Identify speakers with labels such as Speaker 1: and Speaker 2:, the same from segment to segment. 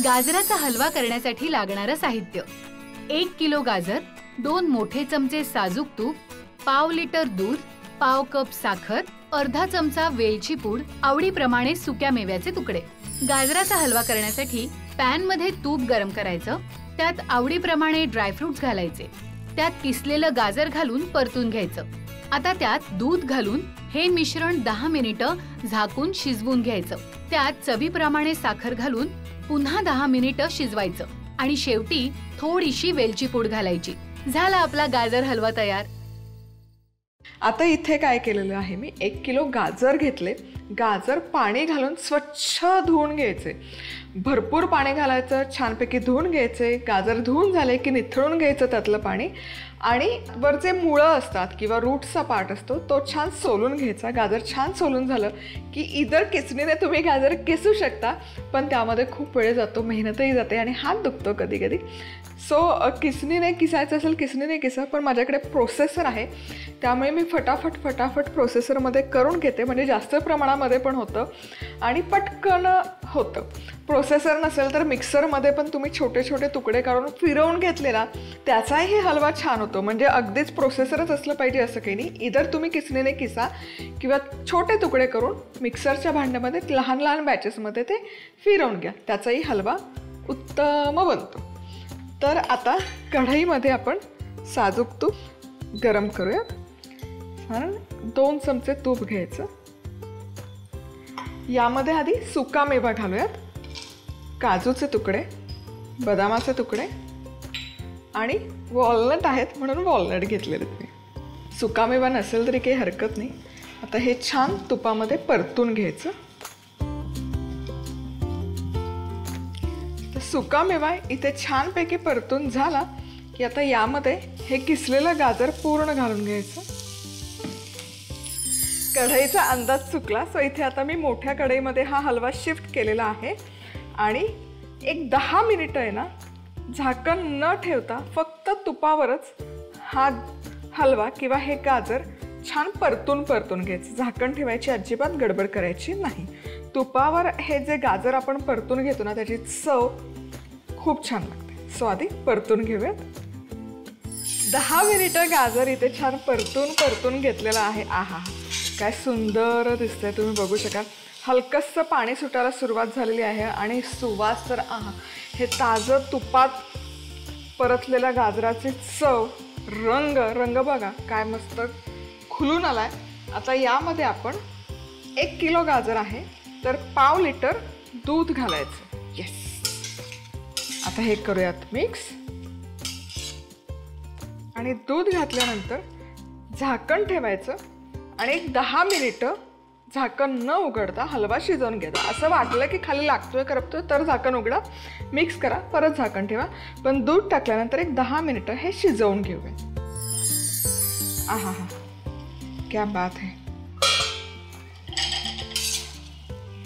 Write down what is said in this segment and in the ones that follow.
Speaker 1: गाजराचा हलवा करण्यासाठी लागणारं साहित्य: 1 किलो गाजर, 2 मोठे चमचे साजूक तूप, पाव लिटर दूध, पाव कप साखर, अर्धा चमचा वेलची पूड, आवडीप्रमाणे सुक्या मेव्याचे तुकडे। गाजराचा हलवा करण्यासाठी पॅन मध्ये तूप गरम करायचं, त्यात आवडीप्रमाणे ड्रायफ्रुट्स घालायचे, त्यात किसलेलं गाजर घालून परतून घ्यायचं। आता त्यात दूध घालून हे मिश्रण 10 मिनिटं झाकून शिजवून घ्यायचं। त्यात चवीप्रमाणे साखर घालून पुन्हा 10 मिनिटं शिजवायचं आणि शेवटी थोडीशी वेलची पूड घालायची। झाला आपला गाजर हलवा तयार।
Speaker 2: आता इथे काय केलेलं आहे मी, 1 किलो गाजर घेतले। गाजर पाणी घालून स्वच्छ धुवून घ्यायचे, भरपूर पाणी घालायचं, छानपैकी धुवून घ्यायचे। गाजर धुवून झाले की निथळून घ्यायचं त्यातलं पाणी आणि वरचे मुळं असतात किंवा रूट्सचा पार्ट असतो तो छान सोलून घ्यायचा। गाजर छान सोलून झालं की इधर किसणीने तुम्ही गाजर किसू शकता, पण त्यामध्ये खूप वेळ जातो, मेहनतही जाते आणि हात दुखतो कधी कधी। सो किसणीने किसायचं असेल किसणीने किसा, पण माझ्याकडे प्रोसेसर आहे त्यामुळे मी फटाफट प्रोसेसरमध्ये करून घेते, म्हणजे जास्त प्रमाणामध्ये पण होतं आणि पटकन होतं। प्रोसेसर नसेल तर मिक्सरमध्ये पण तुम्ही छोटे छोटे तुकडे काढून फिरवून घेतलेला त्याचाही हलवा छान होतो। म्हणजे अगदीच प्रोसेसरच असलं पाहिजे असं काही नाही, इधर तुम्ही किसणीने किसा किंवा छोटे तुकडे करून मिक्सरच्या भांड्यामध्ये लहान लहान बॅचेसमध्ये ते फिरवून घ्या, त्याचाही हलवा उत्तम बनतो। तर आता कढईमध्ये आपण साजूक तूप गरम करूया। 2 चमचे तूप घ्यायचं, यामध्ये आधी सुका मेवा घालूयात, काजूचे तुकडे, बदामाचे तुकडे आणि वॉलनट आहेत म्हणून वॉलनट घेतलेले तुम्ही। सुका मेवा नसेल तरी काही हरकत नाही। आता हे छान तुपामध्ये परतून घ्यायचं। सुका मेवा इथे छानपैकी परतून झाला की आता यामध्ये हे किसलेलं गाजर पूर्ण घालून घ्यायचं। कढईचा अंदाज चुकला, सो इथे आता मी मोठ्या कढईमध्ये हा हलवा शिफ्ट केलेला आहे आणि एक 10 मिनिटं आहे ना झाकण न ठेवता फक्त तुपावरच हा हलवा किंवा हे गाजर छान परतून घ्यायचं। झाकण ठेवायची अजिबात गडबड करायची नाही। तुपावर हे जे गाजर आपण परतून घेतो ना त्याची चव खूप छान लागते। सो आधी परतून घेऊयात। 10 मिनिटं गाजर इथे छान परतून घेतलेलं आहे। आहा, काय सुंदर दिसतंय, तुम्ही बघू शकाल। हलकसं पाणी सुटायला सुरुवात झालेली आहे आणि सुवास तर आहा, हे ताजं तुपात परतलेल्या गाजराची चव, रंग बघा काय मस्त खुलून आलाय। आता यामध्ये आपण 1 किलो गाजर आहे तर पाव लिटर दूध घालायचं। येस, आता हे करूयात मिक्स आणि दूध घातल्यानंतर झाकण ठेवायचं आणि एक 10 मिनिटं झाकण न उघडता हलवा शिजवून घ्यायचा। असं वाटलं की खाली लागतोय करपतोय तर झाकण उघडा, मिक्स करा, परत झाकण ठेवा, पण दूध टाकल्यानंतर एक 10 मिनिटं हे शिजवून घेऊया। आहा हा, क्या बात है,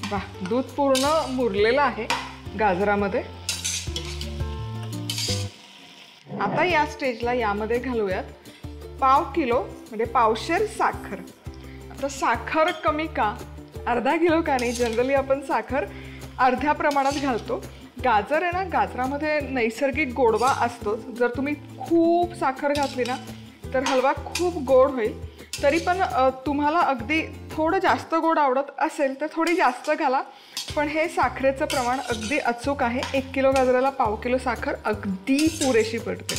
Speaker 2: वाह, दूध पूर्ण मुरलेलं आहे गाजरामध्ये। आता या स्टेजला यामध्ये घालूयात पाव किलो म्हणजे पावशेर साखर। आता साखर कमी का, अर्धा किलो का नाही, जनरली आपण साखर अर्ध्या प्रमाणात घालतो। गाजर आहे ना, गाजरामध्ये नैसर्गिक गोडवा असतो। जर तुम्ही खूप साखर घातली ना तर हलवा खूप गोड होईल। तरी पण तुम्हाला अगदी थोडं जास्त गोड आवडत असेल तर थोडी जास्त घाला, पण हे साखरेचं प्रमाण अगदी अचूक आहे। 1 किलो गाजराला पाव किलो साखर अगदी पुरेशी पडते।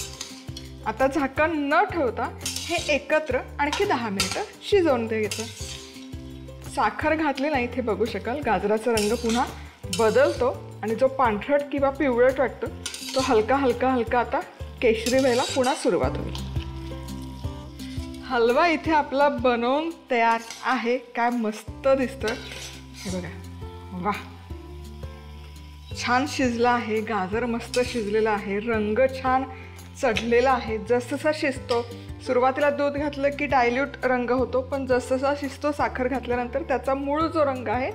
Speaker 2: आता झाकण न ठेवता हे एकत्र आणखी 10 मिनिटं शिजवून द्यायचं। साखर घातली नाही इथे बघू शकाल गाजराचा रंग पुन्हा बदलतो आणि जो पांढरट किंवा पिवळट वाटतो तो हलका आता केशरी व्हायला पुन्हा सुरुवात होईल। हलवा इथे आपला बनवून तयार आहे। काय मस्त दिसतोय हे बघा, वाह, छान शिजला आहे, गाजर मस्त शिजलेला आहे, रंग छान चढलेला आहे। जसजसा शिजतो, सुरुवातीला दूध घातलं की डायल्यूट रंग होतो, पण जसजसा शिजतो साखर घातल्यानंतर त्याचा मूळ जो रंग आहे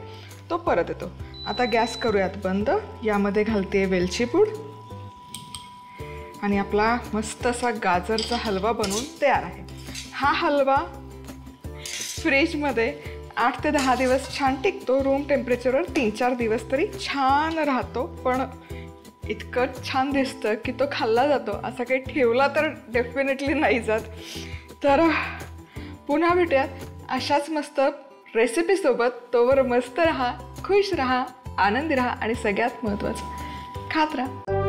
Speaker 2: तो परत येतो। आता गॅस करूयात बंद, यामध्ये घालते वेलची पूड आणि आपला मस्त असा गाजरचा हलवा बनवून तयार आहे। हा हलवा फ्रीजमध्ये 8 ते 10 दिवस छान टिकतो। रूम टेम्परेचरवर 3-4 दिवस तरी छान राहतो, पण इतकं छान दिसतं की तो खाल्ला जातो, असा काही ठेवला तर डेफिनेटली नाही जात. तर पुन्हा भेटूयात अशाच मस्त रेसिपीसोबत. तोवर मस्त राहा, खुश राहा, आनंदी राहा आणि सगळ्यात महत्त्वाचं खात राहा.